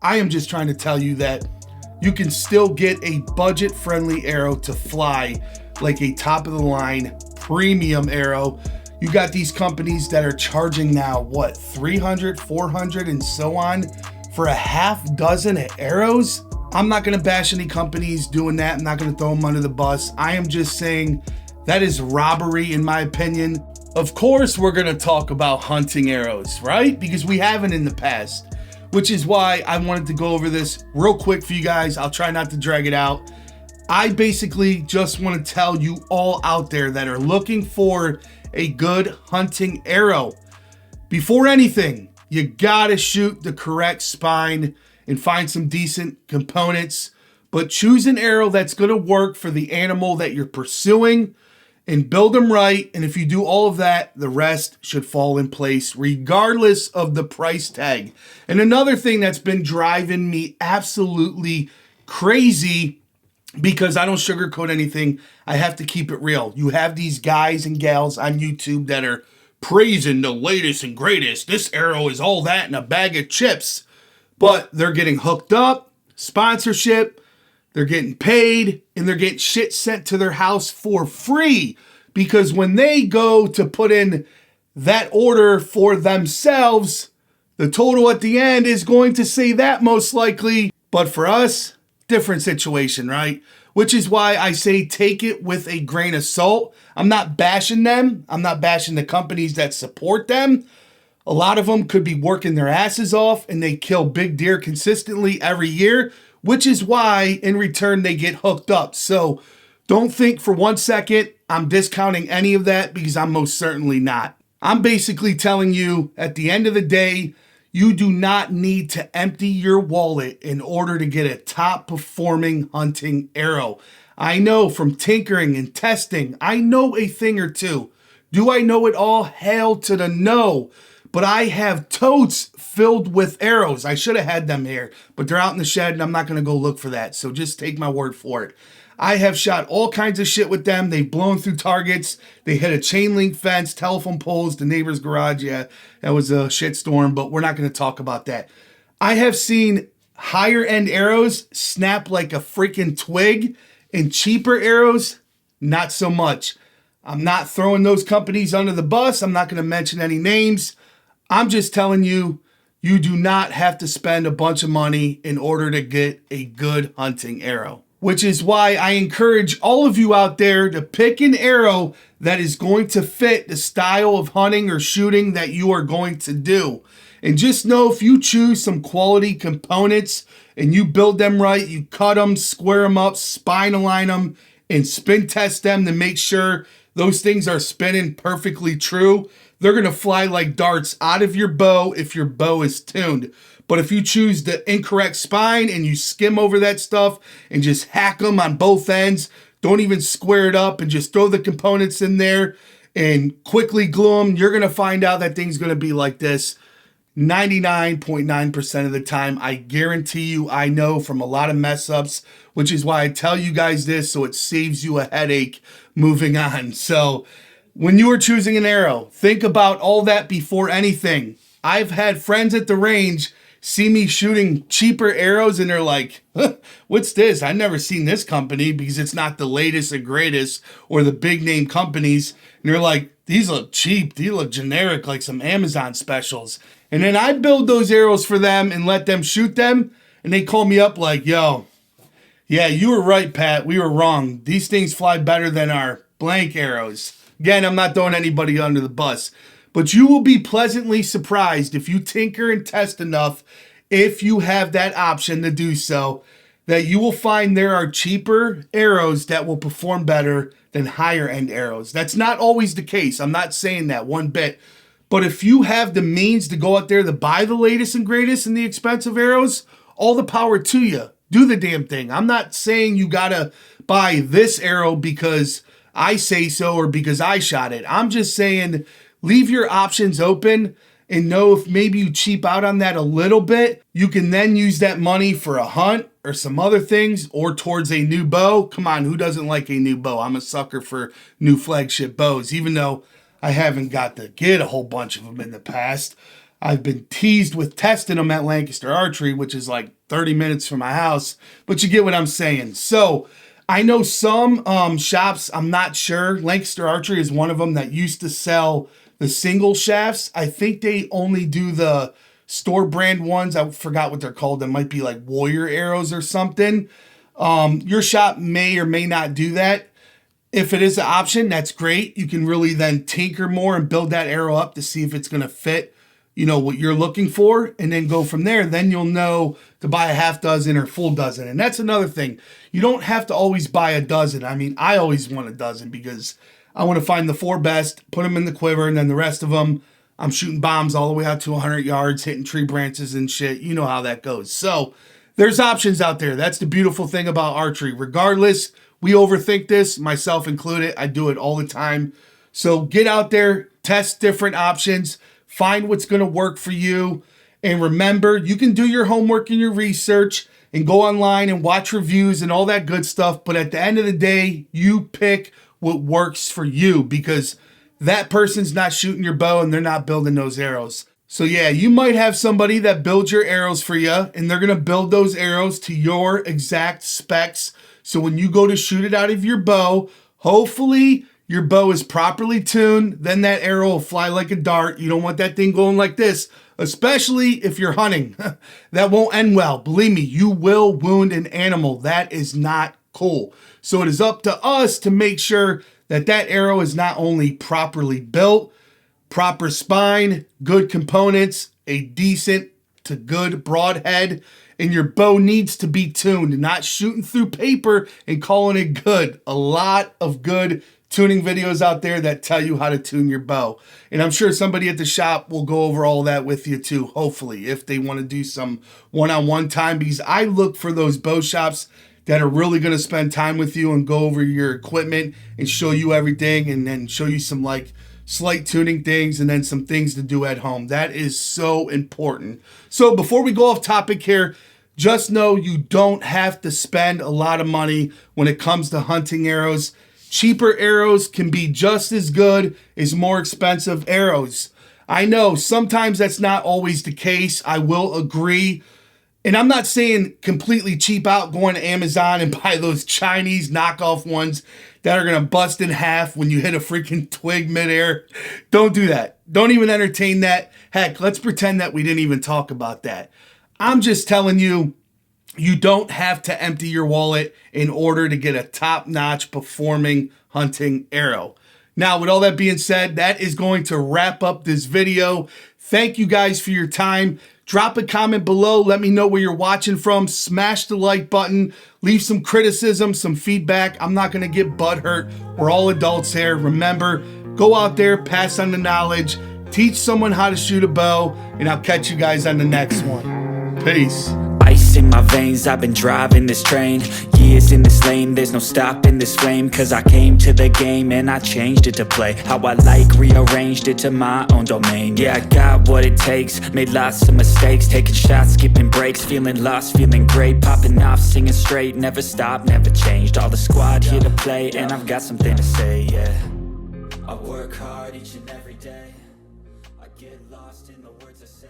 I am just trying to tell you that you can still get a budget-friendly arrow to fly like a top-of-the-line premium arrow. You got these companies that are charging now, what, $300, $400, and so on for a half dozen of arrows? I'm not gonna bash any companies doing that. I'm not gonna throw them under the bus. I am just saying that is robbery in my opinion. Of course, we're gonna talk about hunting arrows, right? Because we haven't in the past, which is why I wanted to go over this real quick for you guys. I'll try not to drag it out. I basically just want to tell you all out there that are looking for a good hunting arrow. Before anything, you gotta shoot the correct spine and find some decent components, but choose an arrow that's gonna work for the animal that you're pursuing and build them right. And if you do all of that, the rest should fall in place regardless of the price tag. And another thing that's been driving me absolutely crazy, because I don't sugarcoat anything, I have to keep it real. You have these guys and gals on YouTube that are praising the latest and greatest. This arrow is all that in a bag of chips. But they're getting hooked up, sponsorship, they're getting paid, and they're getting shit sent to their house for free. Because when they go to put in that order for themselves, the total at the end is going to say that most likely. But for us, different situation, right? Which is why I say take it with a grain of salt. I'm not bashing them. I'm not bashing the companies that support them. A lot of them could be working their asses off and they kill big deer consistently every year, which is why in return they get hooked up. So don't think for 1 second I'm discounting any of that, because I'm most certainly not. I'm basically telling you at the end of the day, you do not need to empty your wallet in order to get a top performing hunting arrow. I know from tinkering and testing, I know a thing or two. Do I know it all? Hell to the no. But I have totes filled with arrows. I should have had them here, but they're out in the shed and I'm not going to go look for that. So just take my word for it. I have shot all kinds of shit with them. They've blown through targets. They hit a chain link fence, telephone poles, the neighbor's garage. Yeah, that was a shitstorm, but we're not going to talk about that. I have seen higher end arrows snap like a freaking twig, and cheaper arrows, not so much. I'm not throwing those companies under the bus. I'm not going to mention any names. I'm just telling you, you do not have to spend a bunch of money in order to get a good hunting arrow. Which is why I encourage all of you out there to pick an arrow that is going to fit the style of hunting or shooting that you are going to do. And just know, if you choose some quality components and you build them right, you cut them, square them up, spine align them, and spin test them to make sure those things are spinning perfectly true, they're going to fly like darts out of your bow if your bow is tuned. But if you choose the incorrect spine and you skim over that stuff and just hack them on both ends, don't even square it up and just throw the components in there and quickly glue them, you're going to find out that thing's going to be like this 99.9% of the time. I guarantee you, I know from a lot of mess ups, which is why I tell you guys this, so it saves you a headache moving on. So when you are choosing an arrow, think about all that before anything. I've had friends at the range see me shooting cheaper arrows and they're like, what's this? I've never seen this company, because it's not the latest and greatest or the big name companies. And they're like, these look cheap. These look generic, like some Amazon specials. And then I build those arrows for them and let them shoot them. And they call me up like, yo, yeah, you were right, Pat. We were wrong. These things fly better than our blank arrows. Again, I'm not throwing anybody under the bus. But you will be pleasantly surprised if you tinker and test enough, if you have that option to do so, that you will find there are cheaper arrows that will perform better than higher end arrows. That's not always the case. I'm not saying that one bit. But if you have the means to go out there to buy the latest and greatest and the expensive arrows, all the power to you. Do the damn thing. I'm not saying you gotta buy this arrow because I say so or because I shot it. I'm just saying, leave your options open and know if maybe you cheap out on that a little bit, you can then use that money for a hunt or some other things or towards a new bow. Come on, who doesn't like a new bow? I'm a sucker for new flagship bows, even though I haven't got to get a whole bunch of them in the past. I've been teased with testing them at Lancaster Archery, which is like 30 minutes from my house, but you get what I'm saying. So I know some shops, I'm not sure. Lancaster Archery is one of them that used to sell the single shafts. I think they only do the store brand ones. I forgot what they're called. They might be like Warrior arrows or something. Your shop may or may not do that. If it is an option, that's great. You can really then tinker more and build that arrow up to see if it's going to fit, you know, what you're looking for, and then go from there. Then you'll know to buy a half dozen or full dozen. And that's another thing. You don't have to always buy a dozen. I mean, I always want a dozen because I want to find the 4 best, put them in the quiver, and then the rest of them, I'm shooting bombs all the way out to 100 yards, hitting tree branches and shit. You know how that goes. So there's options out there. That's the beautiful thing about archery. Regardless, we overthink this, myself included. I do it all the time. So get out there, test different options, find what's going to work for you. And remember, you can do your homework and your research and go online and watch reviews and all that good stuff. But at the end of the day, you pick what works for you, because that person's not shooting your bow and they're not building those arrows. So yeah, you might have somebody that builds your arrows for you, and they're going to build those arrows to your exact specs. So when you go to shoot it out of your bow, hopefully your bow is properly tuned. Then that arrow will fly like a dart. You don't want that thing going like this, especially if you're hunting. That won't end well. Believe me, you will wound an animal. That is not cool. So it is up to us to make sure that that arrow is not only properly built, proper spine, good components, a decent to good broadhead, and your bow needs to be tuned, not shooting through paper and calling it good. A lot of good tuning videos out there that tell you how to tune your bow. And I'm sure somebody at the shop will go over all that with you too, hopefully, if they want to do some one-on-one time, because I look for those bow shops that are really going to spend time with you and go over your equipment and show you everything, and then show you some like slight tuning things and then some things to do at home. That is so important. So before we go off topic here, just know you don't have to spend a lot of money when it comes to hunting arrows. Cheaper arrows can be just as good as more expensive arrows. I know sometimes that's not always the case. I will agree. And I'm not saying completely cheap out, going to Amazon and buy those Chinese knockoff ones that are going to bust in half when you hit a freaking twig midair. Don't do that. Don't even entertain that. Heck, let's pretend that we didn't even talk about that. I'm just telling you, you don't have to empty your wallet in order to get a top-notch performing hunting arrow. Now, with all that being said, that is going to wrap up this video. Thank you guys for your time. Drop a comment below. Let me know where you're watching from. Smash the like button. Leave some criticism, some feedback. I'm not going to get butthurt. We're all adults here. Remember, go out there, pass on the knowledge, teach someone how to shoot a bow, and I'll catch you guys on the next one. Peace. Ice in my veins, I've been driving this train. Years in this lane, there's no stopping this flame. Cause I came to the game and I changed it to play how I like, rearranged it to my own domain. Yeah, I got what it takes, made lots of mistakes, taking shots, skipping breaks, feeling lost, feeling great, popping off, singing straight, never stopped, never changed. All the squad here to play, and I've got something to say, yeah. I work hard each and every day, I get lost in the words I say.